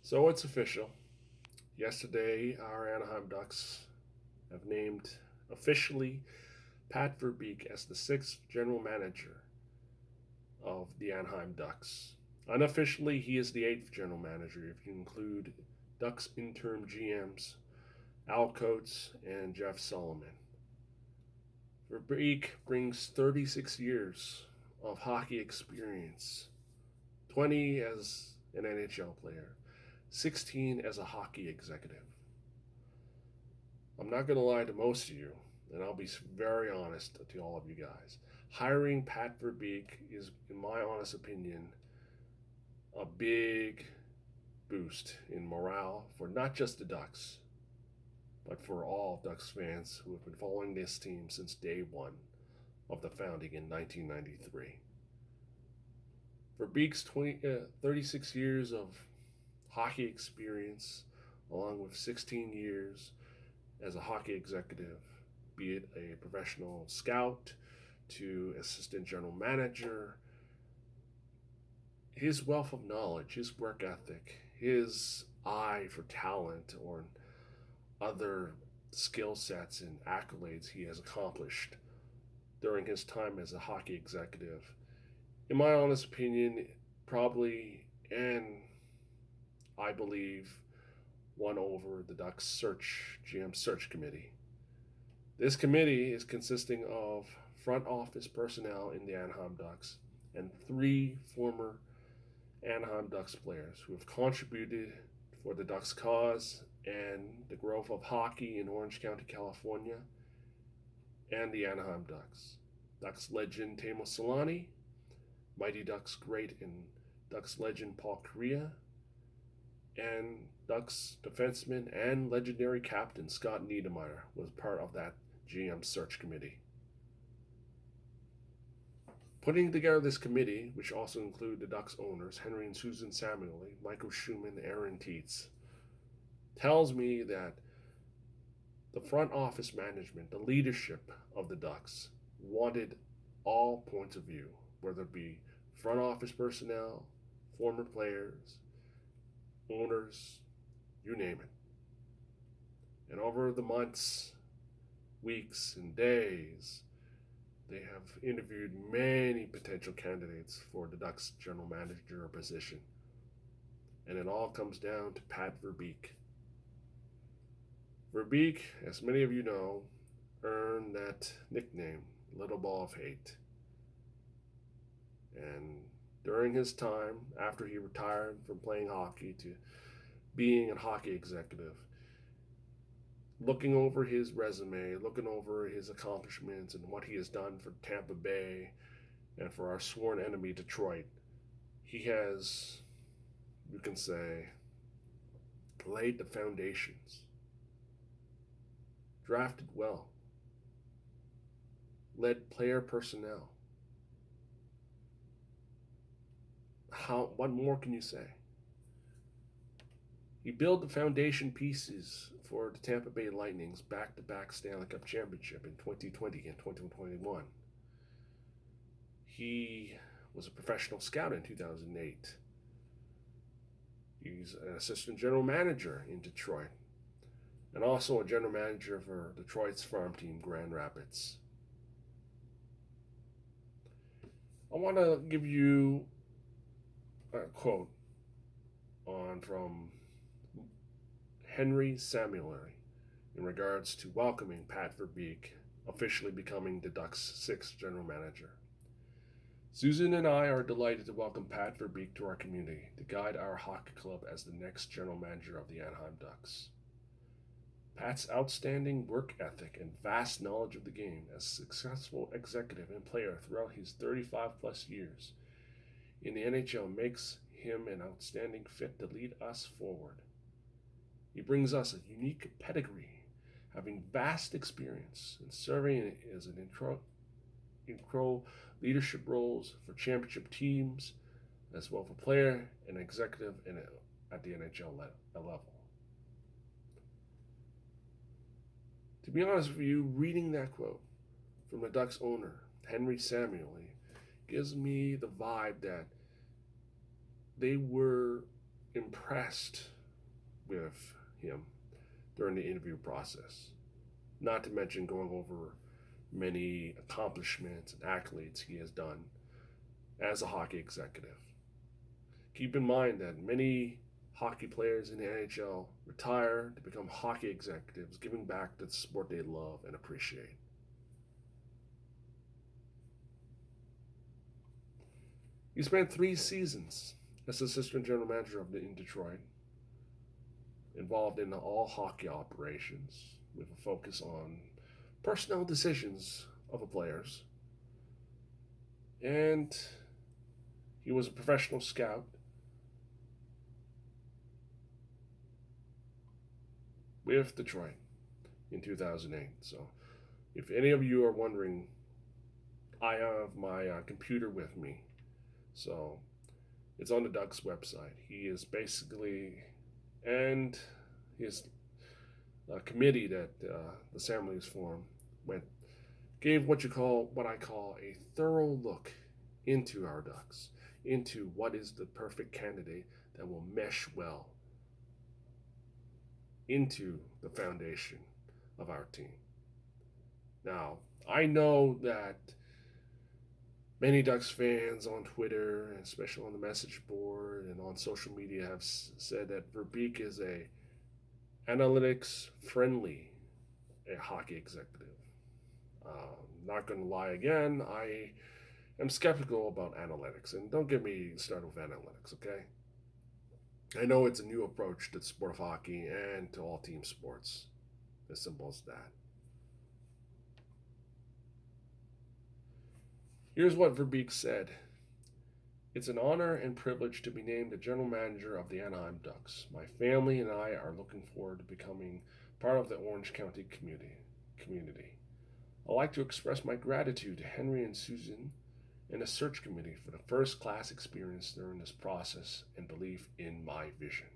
So it's official. Yesterday, our Anaheim Ducks have named officially Pat Verbeek as the sixth general manager of the Anaheim Ducks. Unofficially, he is the eighth general manager if you include Ducks interim GMs Al Coates and Jeff Solomon. Verbeek brings 36 years of hockey experience, 20 as an NHL player, 16 as a hockey executive. I'm not going to lie to most of you, and I'll be very honest to all of you guys. Hiring Pat Verbeek is, in my honest opinion, a big boost in morale for not just the Ducks, but for all Ducks fans who have been following this team since day one of the founding in 1993. Verbeek's 36 years of hockey experience, along with 16 years as a hockey executive, be it a professional scout to assistant general manager, his wealth of knowledge, his work ethic, his eye for talent or other skill sets and accolades he has accomplished during his time as a hockey executive, in my honest opinion, probably and I believe won over the Ducks GM search committee. This committee is consisting of front office personnel in the Anaheim Ducks and three former Anaheim Ducks players who have contributed for the Ducks cause and the growth of hockey in Orange County, California, and the Anaheim Ducks. Ducks legend Teemu Selanne, Mighty Ducks great and Ducks legend Paul Kariya, and Ducks defenseman and legendary captain Scott Niedermayer was part of that GM search committee. Putting together this committee, which also included the Ducks owners, Henry and Susan Samueli, Michael Schumann, Aaron Tietz, tells me that the front office management, the leadership of the Ducks, wanted all points of view, whether it be front office personnel, former players, owners, you name it. And over the months, weeks, and days, they have interviewed many potential candidates for the Ducks general manager position. And it all comes down to Pat Verbeek. Verbeek, as many of you know, earned that nickname, Little Ball of Hate. And during his time, after he retired from playing hockey to being a hockey executive, looking over his resume, looking over his accomplishments and what he has done for Tampa Bay and for our sworn enemy, Detroit, he has, you can say, laid the foundations, drafted well, led player personnel. What more can you say? He built the foundation pieces for the Tampa Bay Lightning's back-to-back Stanley Cup championship in 2020 and 2021. He was a professional scout in 2008. He's an assistant general manager in Detroit and also a general manager for Detroit's farm team, Grand Rapids. I want to give you a quote from Henry Samueli in regards to welcoming Pat Verbeek officially becoming the Ducks' sixth general manager. Susan and I are delighted to welcome Pat Verbeek to our community to guide our hockey club as the next general manager of the Anaheim Ducks. Pat's outstanding work ethic and vast knowledge of the game as a successful executive and player throughout his 35 plus years in the NHL makes him an outstanding fit to lead us forward. He brings us a unique pedigree, having vast experience in serving as an intro leadership roles for championship teams, as well for player and executive at the NHL level. To be honest with you, reading that quote from the Ducks owner, Henry Samueli, gives me the vibe that they were impressed with him during the interview process, not to mention going over many accomplishments and accolades he has done as a hockey executive. Keep in mind that many hockey players in the NHL retire to become hockey executives, giving back to the sport they love and appreciate. He spent 3 seasons as assistant general manager in Detroit, involved in all hockey operations with a focus on personnel decisions of the players. And he was a professional scout with Detroit in 2008. So, if any of you are wondering, I have my computer with me. So, it's on the Ducks website. He is basically, and his committee that the San Luis Forum gave what I call a thorough look into our Ducks, into what is the perfect candidate that will mesh well into the foundation of our team. Now, I know that many Ducks fans on Twitter, and especially on the message board and on social media, have said that Verbeek is a analytics friendly hockey executive. Not going to lie again, I am skeptical about analytics, and don't get me started with analytics, okay? I know it's a new approach to the sport of hockey and to all team sports. As simple as that. Here's what Verbeek said. It's an honor and privilege to be named the general manager of the Anaheim Ducks. My family and I are looking forward to becoming part of the Orange County community. I'd like to express my gratitude to Henry and Susan and the search committee for the first-class experience during this process and belief in my vision.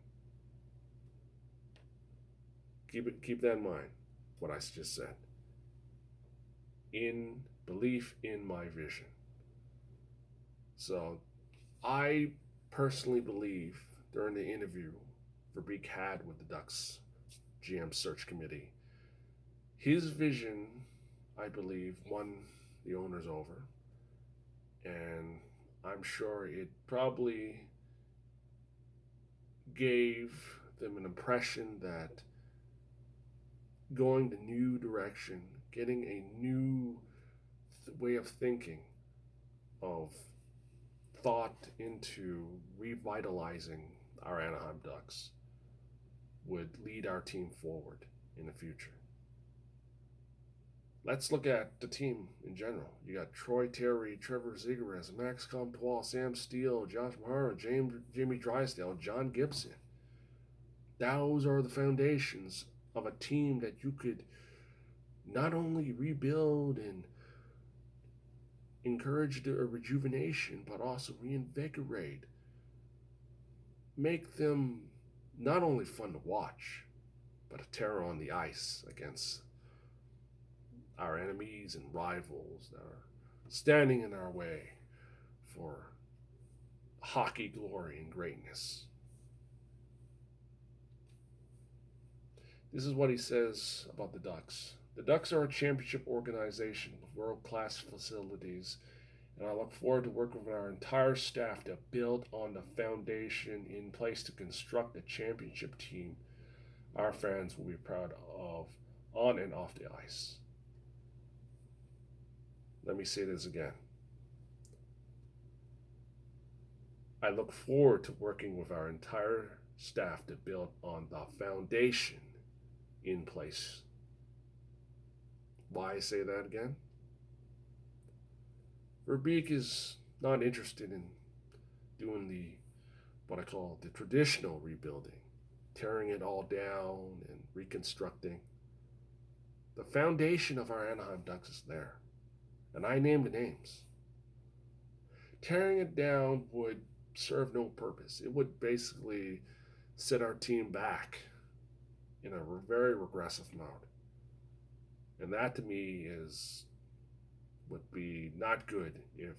Keep that in mind, what I just said. In belief in my vision. So, I personally believe during the interview Verbeek had with the Ducks GM search committee, his vision, I believe, won the owners over. And I'm sure it probably gave them an impression that going the new direction, getting a new way of thinking, of thought into revitalizing our Anaheim Ducks would lead our team forward in the future. Let's look at the team in general. You got Troy Terry, Trevor Zegras, Max Comtois, Sam Steele, Josh Mahara, Jamie Drysdale, John Gibson. Those are the foundations of a team that you could not only rebuild and encourage the rejuvenation, but also reinvigorate. Make them not only fun to watch, but a terror on the ice against our enemies and rivals that are standing in our way for hockey glory and greatness. This is what he says about the Ducks. The Ducks are a championship organization with world-class facilities, and I look forward to working with our entire staff to build on the foundation in place to construct a championship team our fans will be proud of on and off the ice. Let me say this again. I look forward to working with our entire staff to build on the foundation in place. Why I say that again? Verbeek is not interested in doing what I call the traditional rebuilding, tearing it all down and reconstructing. The foundation of our Anaheim Ducks is there, and I named the names. Tearing it down would serve no purpose. It would basically set our team back in a very regressive mode. And that to me would be not good if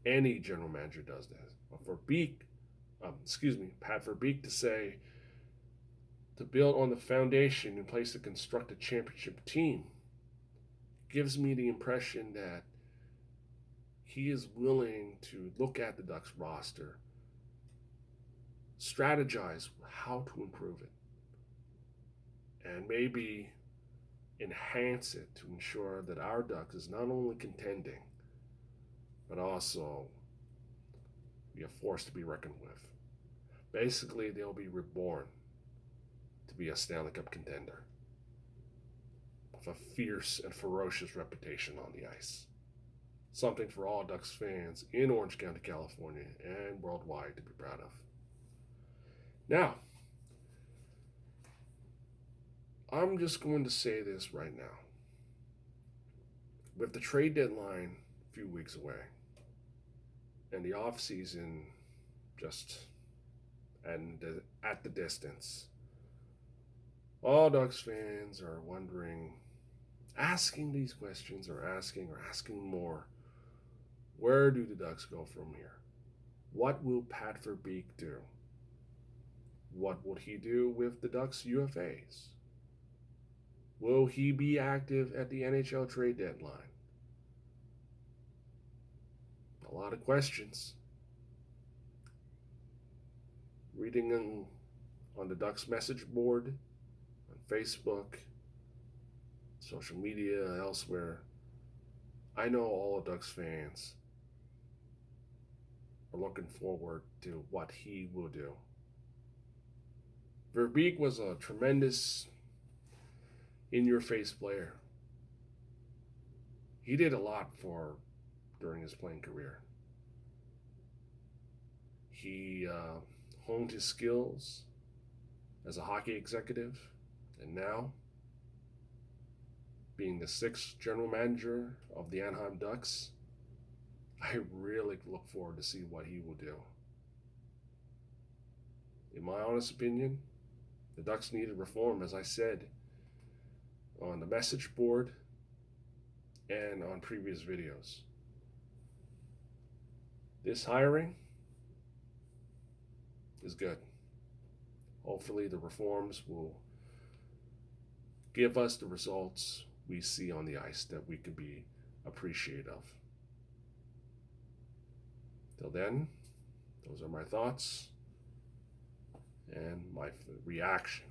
any general manager does that. But for Pat Verbeek to say, to build on the foundation in place to construct a championship team gives me the impression that he is willing to look at the Ducks roster, strategize how to improve it, and maybe enhance it to ensure that our Ducks is not only contending, but also be a force to be reckoned with. Basically, they'll be reborn to be a Stanley Cup contender with a fierce and ferocious reputation on the ice. Something for all Ducks fans in Orange County, California, and worldwide to be proud of. Now, I'm just going to say this right now. With the trade deadline a few weeks away, and the off season just at the distance, all Ducks fans are wondering, asking these questions, or asking more. Where do the Ducks go from here? What will Pat Verbeek do? What will he do with the Ducks UFAs? Will he be active at the NHL trade deadline? A lot of questions. Reading on the Ducks message board, on Facebook, social media, elsewhere, I know all Ducks fans are looking forward to what he will do. Verbeek was a tremendous in-your-face player. He did a lot during his playing career. He honed his skills as a hockey executive, and now, being the 6th general manager of the Anaheim Ducks, I really look forward to see what he will do. In my honest opinion, the Ducks needed reform, as I said on the message board and on previous videos. This hiring is good. Hopefully the reforms will give us the results we see on the ice that we can be appreciative of. Till then, those are my thoughts and my reaction